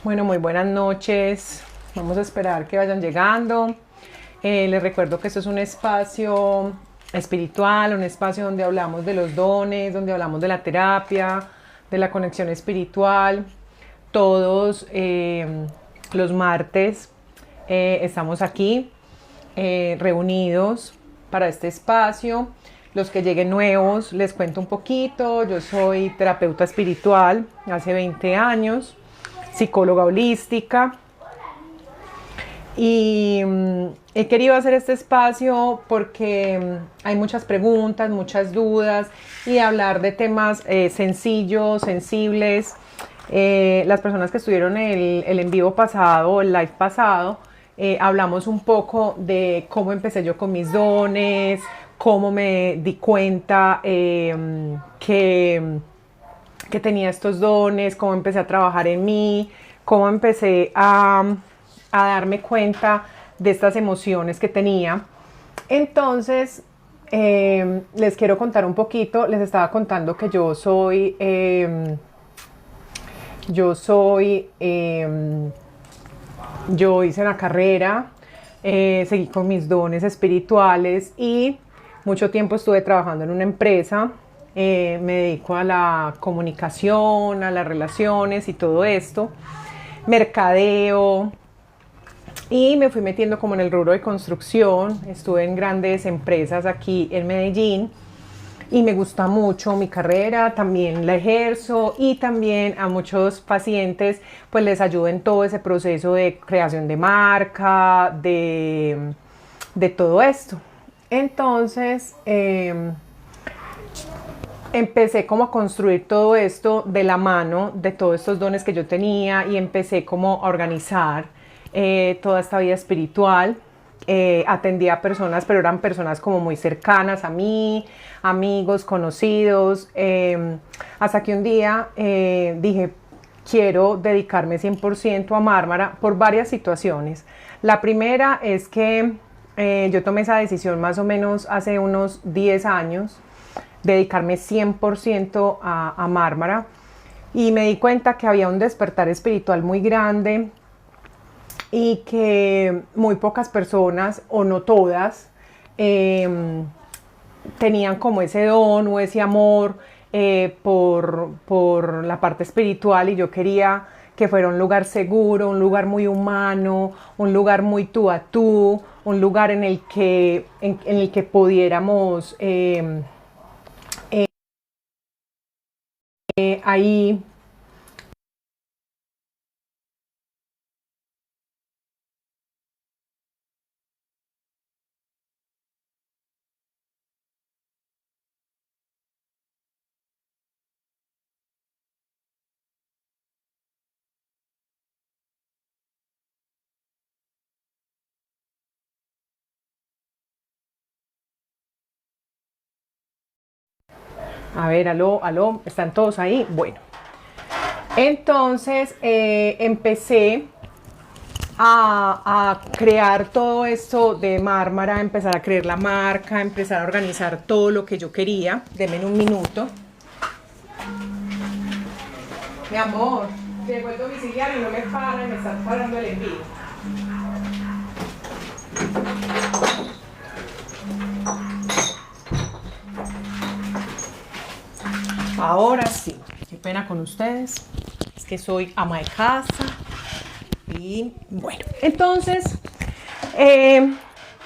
Bueno, muy buenas noches. Vamos a esperar que vayan llegando. Les recuerdo que esto es un espacio espiritual, un espacio donde hablamos de los dones, donde hablamos de la terapia, de la conexión espiritual. Todos los martes estamos aquí reunidos para este espacio. Los que lleguen nuevos, les cuento un poquito. Yo soy terapeuta espiritual hace 20 años, psicóloga holística y he querido hacer este espacio porque hay muchas preguntas, muchas dudas y hablar de temas sencillos, sensibles. Las personas que estuvieron el en vivo pasado, el live pasado, hablamos un poco de cómo empecé yo con mis dones, cómo me di cuenta que tenía estos dones, cómo empecé a trabajar en mí, cómo empecé a darme cuenta de estas emociones que tenía. Entonces, les quiero contar un poquito. Les estaba contando que yo hice una carrera, seguí con mis dones espirituales y mucho tiempo estuve trabajando en una empresa. Me dedico a la comunicación, a las relaciones y todo esto, mercadeo, y me fui metiendo como en el rubro de construcción. Estuve en grandes empresas aquí en Medellín y me gusta mucho mi carrera, también la ejerzo y también a muchos pacientes pues les ayudo en todo ese proceso de creación de marca, de todo esto. Entonces empecé como a construir todo esto de la mano de todos estos dones que yo tenía y empecé como a organizar toda esta vida espiritual. Atendía a personas, pero eran personas como muy cercanas a mí, amigos, conocidos, hasta que un día dije, quiero dedicarme 100% a Mármara por varias situaciones. La primera es que yo tomé esa decisión más o menos hace unos 10 años, dedicarme 100% a Mármara, y me di cuenta que había un despertar espiritual muy grande y que muy pocas personas, o no todas, tenían como ese don o ese amor por la parte espiritual, y yo quería que fuera un lugar seguro, un lugar muy humano, un lugar muy tú a tú, un lugar en el que pudiéramos ahí. A ver, aló, aló, ¿están todos ahí? Bueno, entonces empecé a crear todo esto de Mármara, empezar a crear la marca, empezar a organizar todo lo que yo quería. Deme un minuto. Mi amor, llegó el domiciliario y no me para, me están parando el envío. Ahora sí, qué pena con ustedes, es que soy ama de casa. Y bueno, entonces,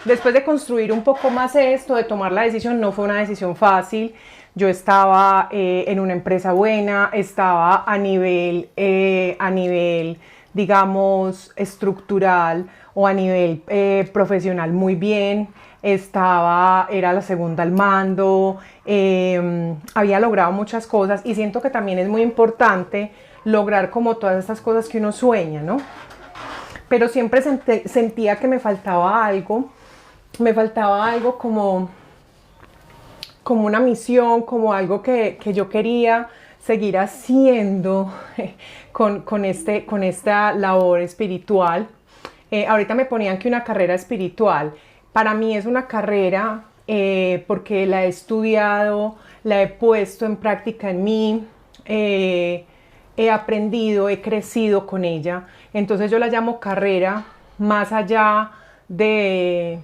después de construir un poco más esto, de tomar la decisión, no fue una decisión fácil. Yo estaba en una empresa buena, estaba a nivel, digamos, estructural o a nivel profesional muy bien. Era la segunda al mando, había logrado muchas cosas y siento que también es muy importante lograr como todas estas cosas que uno sueña, ¿no? Pero siempre sentía que me faltaba algo como una misión, como algo que yo quería seguir haciendo con esta labor espiritual. Ahorita me ponían que una carrera espiritual. Para mí es una carrera porque la he estudiado, la he puesto en práctica en mí. he aprendido, he crecido con ella. Entonces yo la llamo carrera, más allá de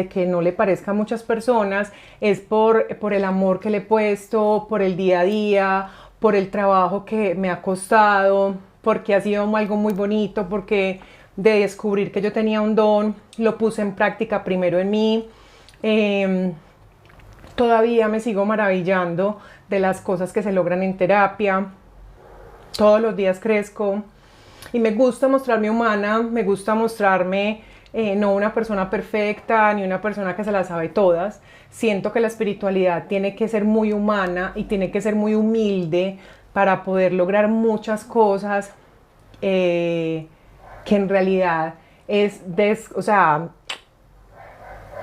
que no le parezca a muchas personas, es por el amor que le he puesto, por el día a día, por el trabajo que me ha costado, porque ha sido algo muy bonito, porque de descubrir que yo tenía un don, lo puse en práctica primero en mí. Todavía me sigo maravillando de las cosas que se logran en terapia. Todos los días crezco y me gusta mostrarme humana, me gusta mostrarme no una persona perfecta ni una persona que se las sabe todas. Siento que la espiritualidad tiene que ser muy humana y tiene que ser muy humilde para poder lograr muchas cosas que en realidad es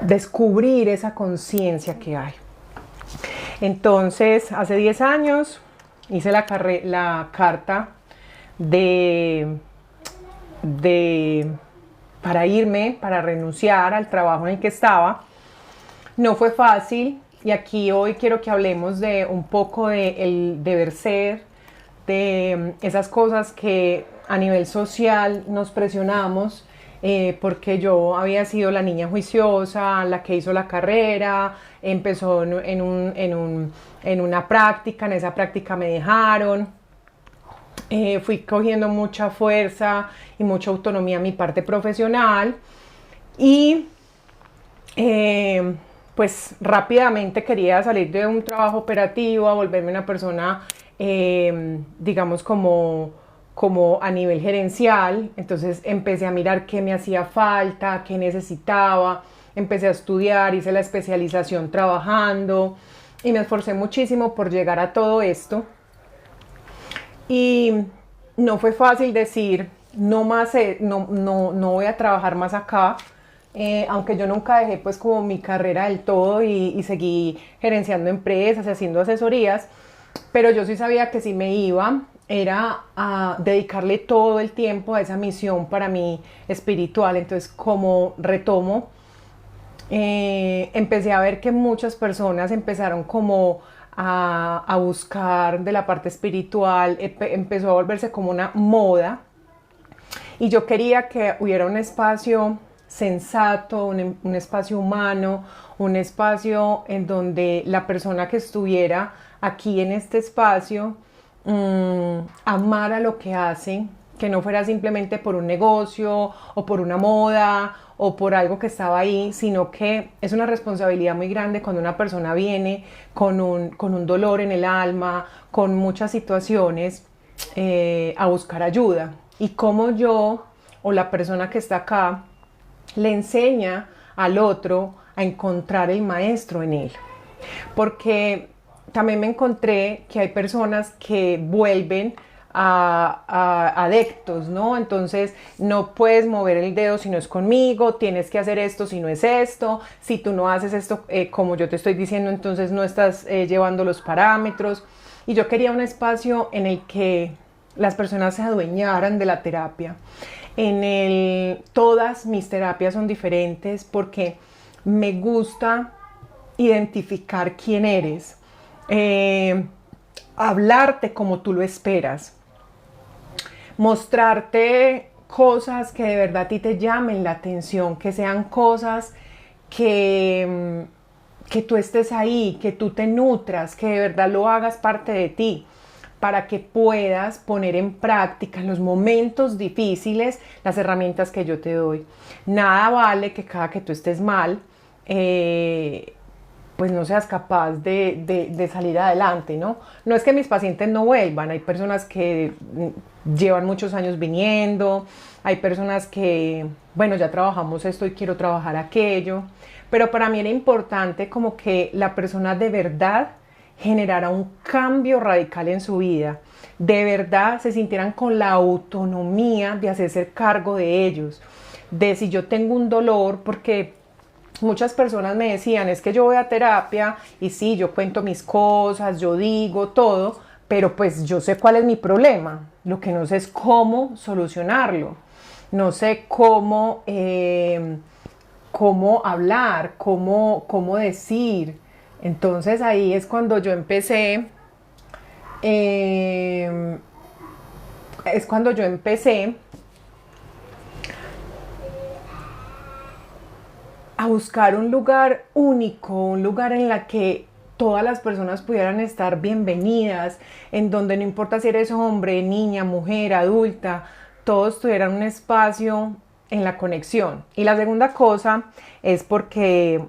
descubrir esa conciencia que hay. Entonces, hace 10 años hice la carta para irme, para renunciar al trabajo en el que estaba. No fue fácil y aquí hoy quiero que hablemos de un poco de el deber ser, de esas cosas que a nivel social nos presionamos, porque yo había sido la niña juiciosa, la que hizo la carrera, empezó en una práctica, en esa práctica me dejaron, fui cogiendo mucha fuerza y mucha autonomía en mi parte profesional y pues rápidamente quería salir de un trabajo operativo a volverme una persona, digamos, como a nivel gerencial. Entonces empecé a mirar qué me hacía falta, qué necesitaba, empecé a estudiar, hice la especialización trabajando y me esforcé muchísimo por llegar a todo esto. Y no fue fácil decir, no más, no voy a trabajar más acá, aunque yo nunca dejé pues como mi carrera del todo y seguí gerenciando empresas y haciendo asesorías, pero yo sí sabía que si me iba era a dedicarle todo el tiempo a esa misión para mí espiritual. Entonces, como retomo, empecé a ver que muchas personas empezaron como a buscar de la parte espiritual, empezó a volverse como una moda y yo quería que hubiera un espacio sensato, un espacio humano, un espacio en donde la persona que estuviera aquí en este espacio amara lo que hace, que no fuera simplemente por un negocio o por una moda o por algo que estaba ahí, sino que es una responsabilidad muy grande cuando una persona viene con un dolor en el alma, con muchas situaciones, a buscar ayuda. Y como yo o la persona que está acá le enseña al otro a encontrar el maestro en él. Porque también me encontré que hay personas que vuelven a adictos, ¿no? Entonces no puedes mover el dedo si no es conmigo, tienes que hacer esto si no es esto, si tú no haces esto como yo te estoy diciendo, entonces no estás llevando los parámetros. Y yo quería un espacio en el que las personas se adueñaran de la terapia. Todas mis terapias son diferentes porque me gusta identificar quién eres, hablarte como tú lo esperas, mostrarte cosas que de verdad a ti te llamen la atención, que sean cosas que tú estés ahí, que tú te nutras, que de verdad lo hagas parte de ti, para que puedas poner en práctica en los momentos difíciles las herramientas que yo te doy. Nada vale que cada que tú estés mal, pues no seas capaz de salir adelante, ¿no? No es que mis pacientes no vuelvan, hay personas que llevan muchos años viniendo, hay personas que, bueno, ya trabajamos esto y quiero trabajar aquello, pero para mí era importante como que la persona de verdad generara un cambio radical en su vida, de verdad se sintieran con la autonomía de hacerse cargo de ellos, de si yo tengo un dolor, porque muchas personas me decían, es que yo voy a terapia y sí, yo cuento mis cosas, yo digo todo, pero pues yo sé cuál es mi problema, lo que no sé es cómo solucionarlo, no sé cómo hablar, cómo decir. Entonces ahí es cuando yo empecé es cuando yo empecé a buscar un lugar único, un lugar en la que todas las personas pudieran estar bienvenidas, en donde no importa si eres hombre, niña, mujer, adulta, todos tuvieran un espacio en la conexión. Y la segunda cosa es porque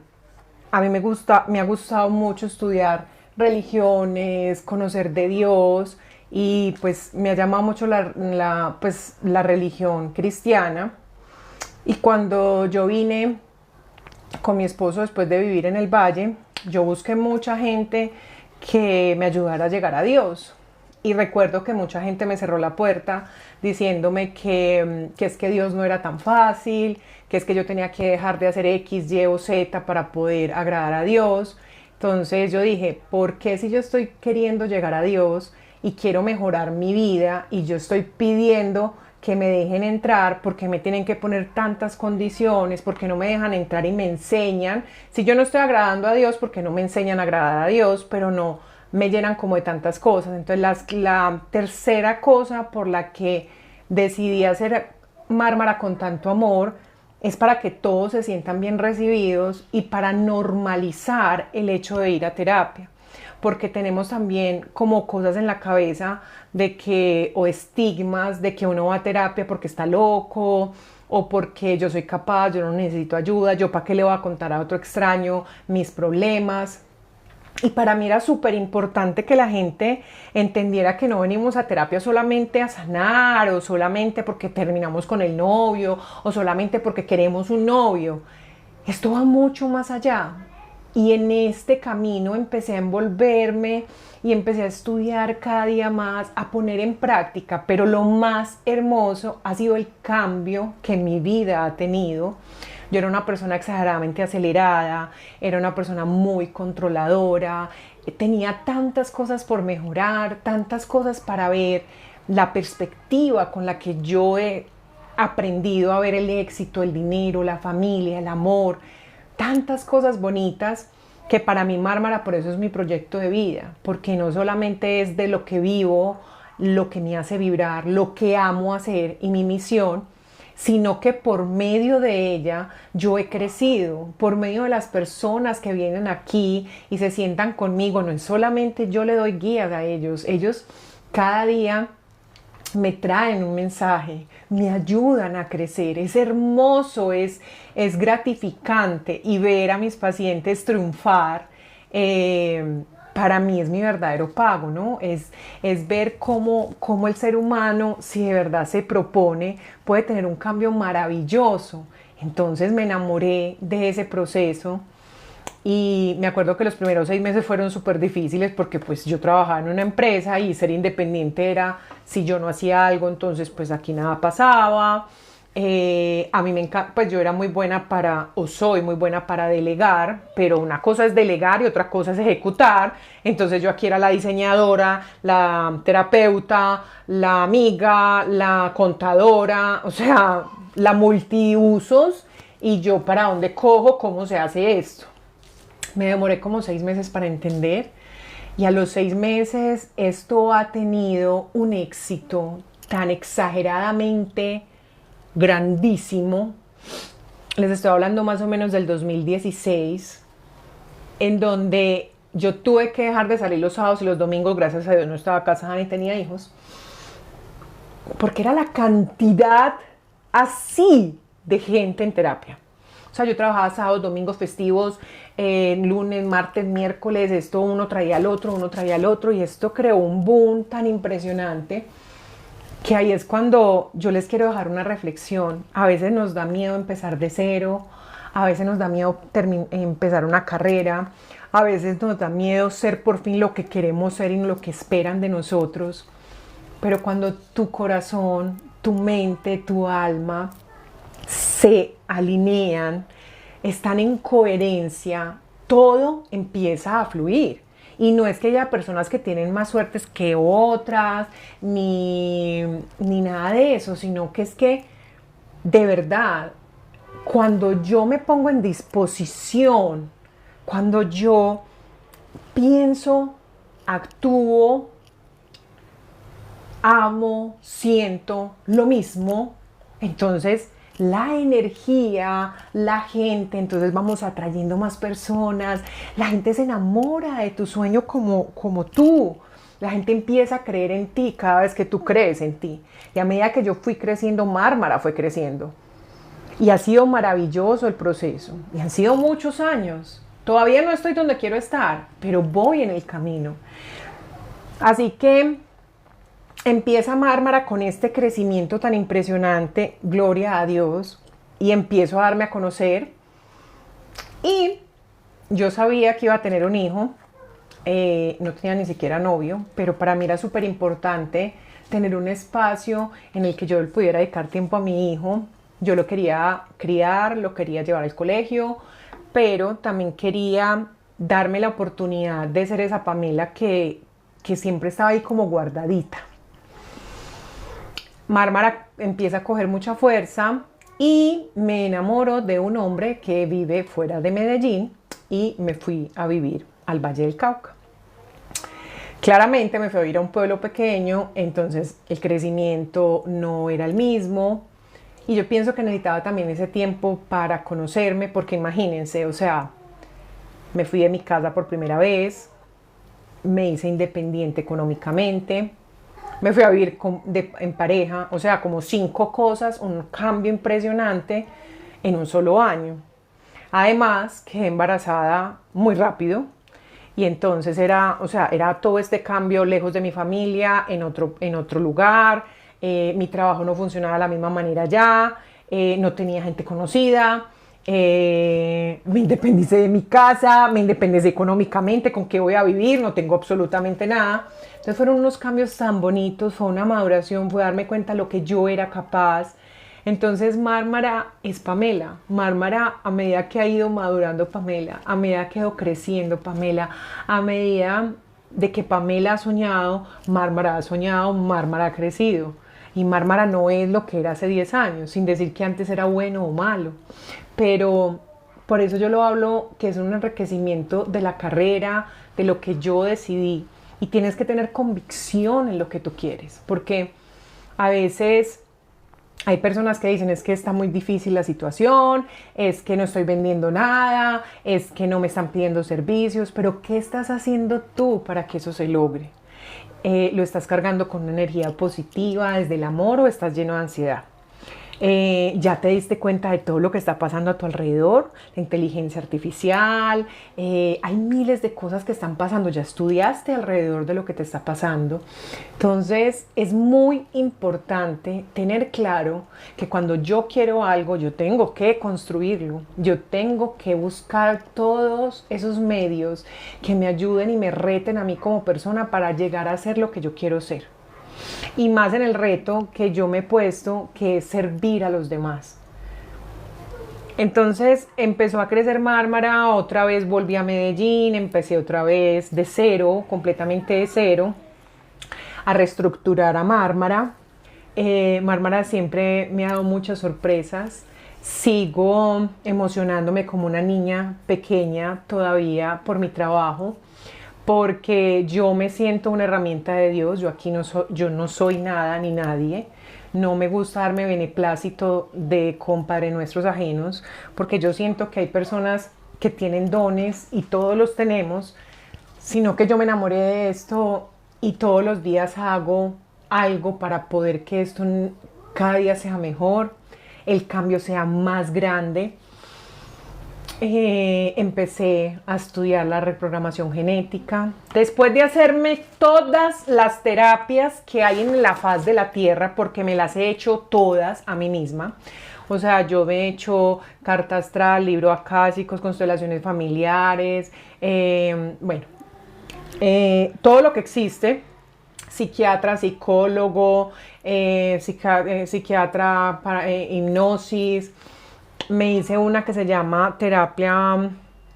a mí me ha gustado mucho estudiar religiones, conocer de Dios y pues me ha llamado mucho pues, la religión cristiana. Y cuando yo vine con mi esposo después de vivir en el valle, yo busqué mucha gente que me ayudara a llegar a Dios. Y recuerdo que mucha gente me cerró la puerta diciéndome que es que Dios no era tan fácil, que es que yo tenía que dejar de hacer X, Y o Z para poder agradar a Dios. Entonces yo dije, ¿por qué si yo estoy queriendo llegar a Dios y quiero mejorar mi vida y yo estoy pidiendo que me dejen entrar, porque me tienen que poner tantas condiciones, porque no me dejan entrar y me enseñan? Si yo no estoy agradando a Dios, porque no me enseñan a agradar a Dios, pero no me llenan como de tantas cosas. Entonces la tercera cosa por la que decidí hacer Mármara con tanto amor es para que todos se sientan bien recibidos y para normalizar el hecho de ir a terapia, porque tenemos también como cosas en la cabeza de que, o estigmas de que uno va a terapia porque está loco o porque yo soy capaz, yo no necesito ayuda, yo para qué le voy a contar a otro extraño mis problemas. Y para mí era súper importante que la gente entendiera que no venimos a terapia solamente a sanar o solamente porque terminamos con el novio o solamente porque queremos un novio. Esto va mucho más allá. Y en este camino empecé a envolverme y empecé a estudiar cada día más, a poner en práctica, pero lo más hermoso ha sido el cambio que mi vida ha tenido. Yo era una persona exageradamente acelerada, era una persona muy controladora, tenía tantas cosas por mejorar, tantas cosas para ver, la perspectiva con la que yo he aprendido a ver el éxito, el dinero, la familia, el amor, tantas cosas bonitas que para mí Mármara por eso es mi proyecto de vida, porque no solamente es de lo que vivo, lo que me hace vibrar, lo que amo hacer y mi misión, sino que por medio de ella yo he crecido, por medio de las personas que vienen aquí y se sientan conmigo. No es solamente yo le doy guías a ellos, ellos cada día me traen un mensaje, me ayudan a crecer. Es hermoso, es gratificante, y ver a mis pacientes triunfar, para mí es mi verdadero pago, ¿no? Es ver cómo el ser humano, si de verdad se propone, puede tener un cambio maravilloso. Entonces me enamoré de ese proceso. Y me acuerdo que los primeros 6 meses fueron súper difíciles porque pues yo trabajaba en una empresa y ser independiente era, si yo no hacía algo, entonces pues aquí nada pasaba. A mí me encanta, pues yo era muy buena o soy muy buena para delegar, pero una cosa es delegar y otra cosa es ejecutar. Entonces yo aquí era la diseñadora, la terapeuta, la amiga, la contadora, o sea, la multiusos. Y yo, ¿para dónde cojo? ¿Cómo se hace esto? Me demoré como 6 meses para entender, y a los 6 meses esto ha tenido un éxito tan exageradamente grandísimo. Les estoy hablando más o menos del 2016, en donde yo tuve que dejar de salir los sábados y los domingos. Gracias a Dios no estaba casada ni tenía hijos, porque era la cantidad así de gente en terapia. O sea, yo trabajaba sábados, domingos, festivos, lunes, martes, miércoles, esto uno traía al otro, y esto creó un boom tan impresionante que ahí es cuando yo les quiero dejar una reflexión. A veces nos da miedo empezar de cero, a veces nos da miedo empezar una carrera, a veces nos da miedo ser por fin lo que queremos ser y lo que esperan de nosotros, pero cuando tu corazón, tu mente, tu alma se alinean, están en coherencia, todo empieza a fluir. Y no es que haya personas que tienen más suertes que otras, ni nada de eso, sino que es que de verdad, cuando yo me pongo en disposición, cuando yo pienso, actúo amo, siento lo mismo, entonces la energía, la gente, entonces vamos atrayendo más personas, la gente se enamora de tu sueño como tú, la gente empieza a creer en ti cada vez que tú crees en ti. Y a medida que yo fui creciendo, Mármara fue creciendo. Y ha sido maravilloso el proceso. Y han sido muchos años. Todavía no estoy donde quiero estar, pero voy en el camino. Así que empieza Mármara con este crecimiento tan impresionante, gloria a Dios, y empiezo a darme a conocer. Y yo sabía que iba a tener un hijo, no tenía ni siquiera novio, pero para mí era súper importante tener un espacio en el que yo pudiera dedicar tiempo a mi hijo. Yo lo quería criar, lo quería llevar al colegio, pero también quería darme la oportunidad de ser esa Pamela que siempre estaba ahí como guardadita. Mármara empieza a coger mucha fuerza y me enamoro de un hombre que vive fuera de Medellín y me fui a vivir al Valle del Cauca. Claramente me fui a vivir a un pueblo pequeño, entonces el crecimiento no era el mismo y yo pienso que necesitaba también ese tiempo para conocerme, porque imagínense, o sea, me fui de mi casa por primera vez, me hice independiente económicamente, me fui a vivir en pareja, o sea, como 5 cosas, un cambio impresionante en un solo año. Además, quedé embarazada muy rápido y entonces era todo este cambio lejos de mi familia, en otro lugar, mi trabajo no funcionaba de la misma manera ya, no tenía gente conocida, me independicé de mi casa, me independicé económicamente, con qué voy a vivir, no tengo absolutamente nada. Entonces fueron unos cambios tan bonitos, fue una maduración, fue darme cuenta de lo que yo era capaz. Entonces Mármara es Pamela. Mármara, a medida que ha ido madurando Pamela, a medida que ha ido creciendo Pamela, a medida de que Pamela ha soñado, Mármara ha crecido. Y Mármara no es lo que era hace 10 años, sin decir que antes era bueno o malo. Pero por eso yo lo hablo, que es un enriquecimiento de la carrera, de lo que yo decidí. Y tienes que tener convicción en lo que tú quieres, porque a veces hay personas que dicen, es que está muy difícil la situación, es que no estoy vendiendo nada, es que no me están pidiendo servicios, pero ¿qué estás haciendo tú para que eso se logre? ¿Lo estás cargando con una energía positiva desde el amor o estás lleno de ansiedad? ¿Ya te diste cuenta de todo lo que está pasando a tu alrededor? La inteligencia artificial, hay miles de cosas que están pasando, ya estudiaste alrededor de lo que te está pasando. Entonces es muy importante tener claro que cuando yo quiero algo, yo tengo que construirlo, yo tengo que buscar todos esos medios que me ayuden y me reten a mí como persona para llegar a ser lo que yo quiero ser. Y más en el reto que yo me he puesto, que es servir a los demás. Entonces empezó a crecer Mármara, otra vez volví a Medellín, empecé otra vez de cero, completamente de cero, a reestructurar a Mármara. Mármara siempre me ha dado muchas sorpresas. Sigo emocionándome como una niña pequeña todavía por mi trabajo, porque yo me siento una herramienta de Dios. Yo no soy nada ni nadie. No me gusta darme beneplácito de compadre nuestros ajenos, porque yo siento que hay personas que tienen dones y todos los tenemos, sino que yo me enamoré de esto y todos los días hago algo para poder que esto cada día sea mejor, el cambio sea más grande. Empecé a estudiar la reprogramación genética. Después de hacerme todas las terapias que hay en la faz de la Tierra, porque me las he hecho todas a mí misma, o sea, yo me he hecho carta astral, libro acásicos, constelaciones familiares, todo lo que existe, psiquiatra, psicólogo, psiquiatra para hipnosis. Me hice una que se llama terapia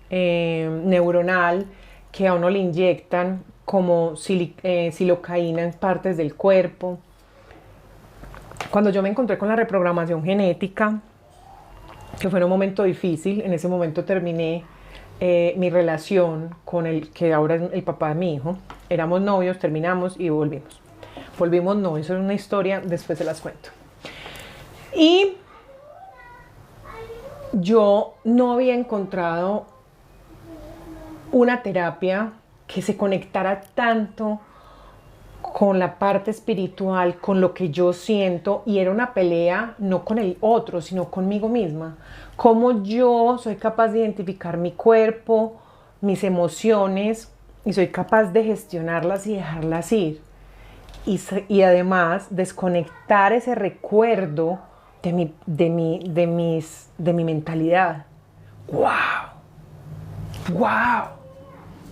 neuronal, que a uno le inyectan como silocaína en partes del cuerpo. Cuando yo me encontré con la reprogramación genética, que fue un momento difícil, en ese momento terminé mi relación con el que ahora es el papá de mi hijo. Éramos novios, terminamos y volvimos. Volvimos, no, eso es una historia, después se las cuento. Y yo no había encontrado una terapia que se conectara tanto con la parte espiritual, con lo que yo siento, y era una pelea no con el otro, sino conmigo misma. Cómo yo soy capaz de identificar mi cuerpo, mis emociones, y soy capaz de gestionarlas y dejarlas ir. Y además desconectar ese recuerdo de mi mentalidad. ¡Wow! ¡Wow!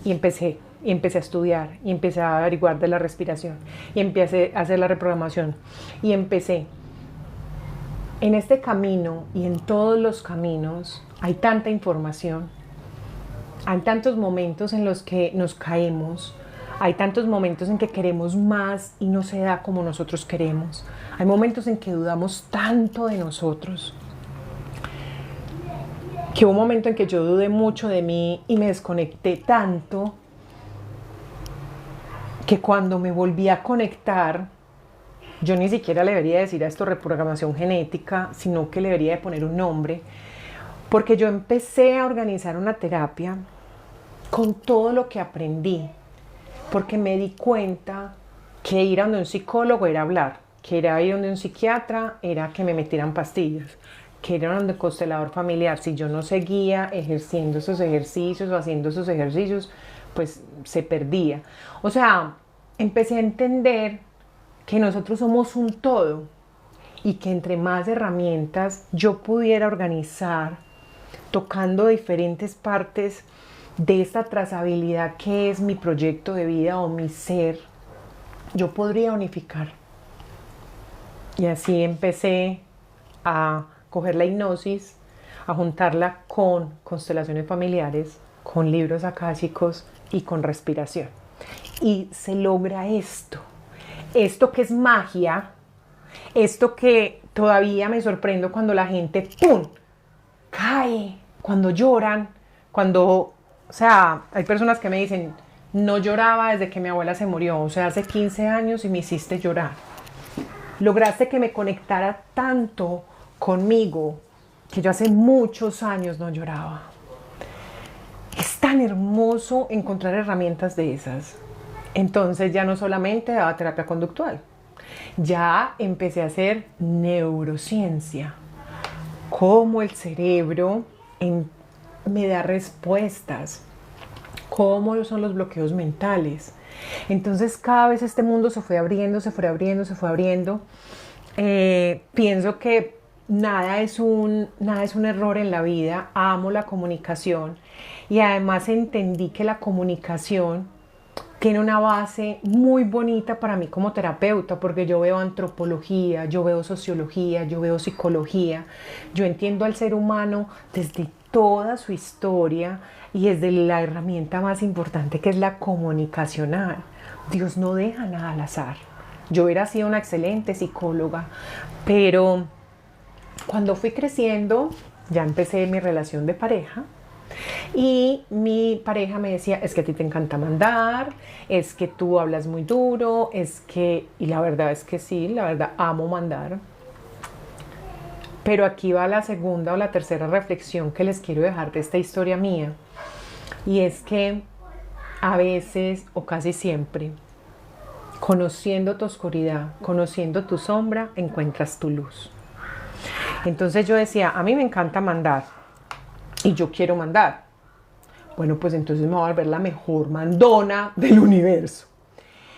Y empecé a estudiar, y empecé a averiguar de la respiración, y empecé a hacer la reprogramación, y empecé. En este camino y en todos los caminos hay tanta información, hay tantos momentos en los que nos caemos, hay tantos momentos en que queremos más y no se da como nosotros queremos, hay momentos en que dudamos tanto de nosotros, que hubo un momento en que yo dudé mucho de mí y me desconecté tanto que cuando me volví a conectar, yo ni siquiera le debería decir a esto reprogramación genética, sino que le debería de poner un nombre, porque yo empecé a organizar una terapia con todo lo que aprendí, porque me di cuenta que ir a donde un psicólogo era hablar, que ir a donde un psiquiatra era que me metieran pastillas, que ir a donde constelador familiar, si yo no seguía ejerciendo esos ejercicios o haciendo esos ejercicios, pues se perdía. O sea, empecé a entender que nosotros somos un todo y que entre más herramientas yo pudiera organizar, tocando diferentes partes de esta trazabilidad que es mi proyecto de vida o mi ser, yo podría unificar. Y así empecé a coger la hipnosis, a juntarla con constelaciones familiares, con libros akáshicos y con respiración. Y se logra esto que es magia, esto que todavía me sorprendo cuando la gente ¡pum! Cae, cuando lloran, o sea, hay personas que me dicen, no lloraba desde que mi abuela se murió, o sea, hace 15 años y me hiciste llorar. Lograste que me conectara tanto conmigo que yo hace muchos años no lloraba. Es tan hermoso encontrar herramientas de esas. Entonces ya no solamente daba terapia conductual, ya empecé a hacer neurociencia, cómo el cerebro me da respuestas, cómo son los bloqueos mentales. Entonces cada vez este mundo se fue abriendo, se fue abriendo, se fue abriendo. Pienso que nada es un error en la vida, amo la comunicación y además entendí que la comunicación tiene una base muy bonita para mí como terapeuta, porque yo veo antropología, yo veo sociología, yo veo psicología, yo entiendo al ser humano desde toda su historia y desde la herramienta más importante que es la comunicacional. Dios no deja nada al azar. Yo hubiera sido una excelente psicóloga, pero cuando fui creciendo ya empecé mi relación de pareja. Y mi pareja me decía, es que a ti te encanta mandar, es que tú hablas muy duro, y la verdad es que sí, la verdad amo mandar. Pero aquí va la segunda o la tercera reflexión que les quiero dejar de esta historia mía. Y es que a veces o casi siempre, conociendo tu oscuridad, conociendo tu sombra, encuentras tu luz. Entonces yo decía, a mí me encanta mandar y yo quiero mandar. Bueno, pues entonces me voy a volver la mejor mandona del universo.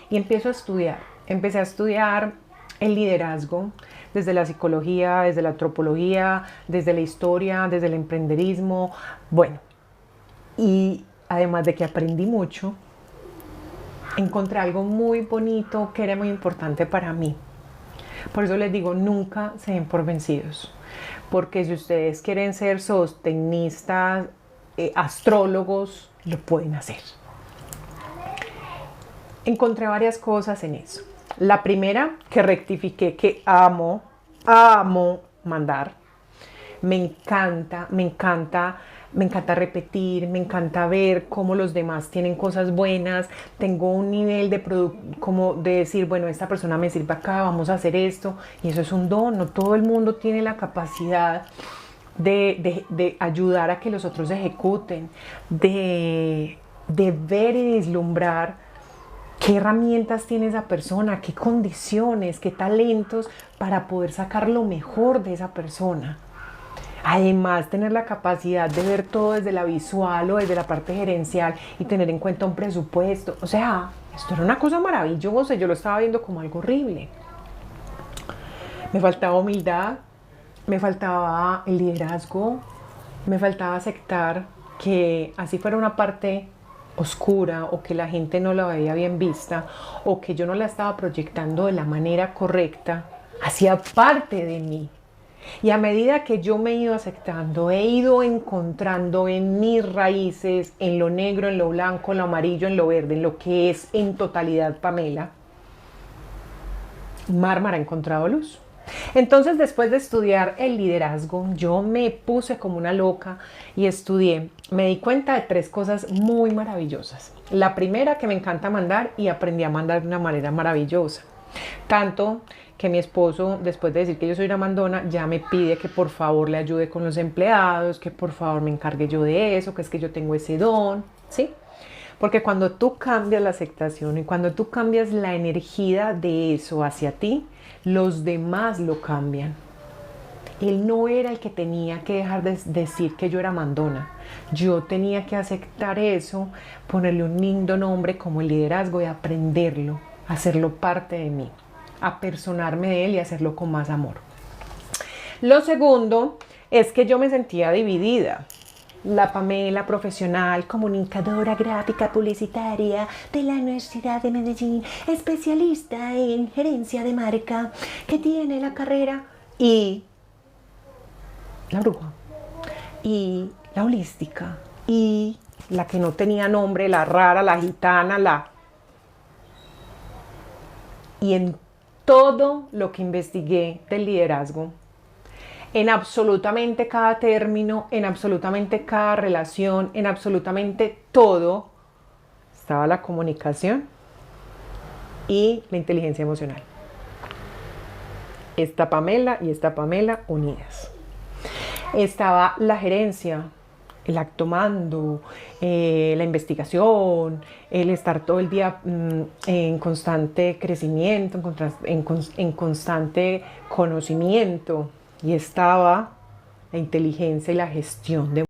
Y empiezo a estudiar. Empecé a estudiar el liderazgo desde la psicología, desde la antropología, desde la historia, desde el emprenderismo. Bueno, y además de que aprendí mucho, encontré algo muy bonito que era muy importante para mí. Por eso les digo, nunca se den por vencidos. Porque si ustedes quieren ser zootecnistas, astrólogos, lo pueden hacer. Encontré varias cosas en eso. La primera, que rectifiqué que amo mandar. Me encanta Me encanta repetir, me encanta ver cómo los demás tienen cosas buenas, tengo un nivel de como de decir, bueno, esta persona me sirve acá, vamos a hacer esto, y eso es un don, no todo el mundo tiene la capacidad de ayudar a que los otros ejecuten, de ver y vislumbrar qué herramientas tiene esa persona, qué condiciones, qué talentos para poder sacar lo mejor de esa persona. Además, tener la capacidad de ver todo desde la visual o desde la parte gerencial y tener en cuenta un presupuesto. O sea, esto era una cosa maravillosa, yo lo estaba viendo como algo horrible. Me faltaba humildad, me faltaba el liderazgo, me faltaba aceptar que así fuera una parte oscura o que la gente no la veía bien vista o que yo no la estaba proyectando de la manera correcta, hacía parte de mí. Y a medida que yo me he ido aceptando, he ido encontrando en mis raíces, en lo negro, en lo blanco, en lo amarillo, en lo verde, en lo que es en totalidad Pamela, Mármara ha encontrado luz. Entonces, después de estudiar el liderazgo, yo me puse como una loca y estudié. Me di cuenta de 3 cosas muy maravillosas. La primera, que me encanta mandar y aprendí a mandar de una manera maravillosa. Tanto que mi esposo, después de decir que yo soy una mandona, ya me pide que por favor le ayude con los empleados, que por favor me encargue yo de eso, que es que yo tengo ese don, ¿sí? Porque cuando tú cambias la aceptación y cuando tú cambias la energía de eso hacia ti, los demás lo cambian. Él no era el que tenía que dejar de decir que yo era mandona. Yo tenía que aceptar eso, ponerle un lindo nombre como el liderazgo y aprenderlo, hacerlo parte de mí, apersonarme de él y hacerlo con más amor. Lo segundo es que yo me sentía dividida. La Pamela profesional, comunicadora gráfica publicitaria de la Universidad de Medellín, especialista en gerencia de marca, que tiene la carrera, y la bruja, y la holística, y la que no tenía nombre, la rara, la gitana, Y en todo lo que investigué del liderazgo, en absolutamente cada término, en absolutamente cada relación, en absolutamente todo, estaba la comunicación y la inteligencia emocional. Esta Pamela y esta Pamela unidas. Estaba la gerencia, el acto mando, la investigación, el estar todo el día en constante crecimiento, en constante conocimiento. Y estaba la inteligencia y la gestión de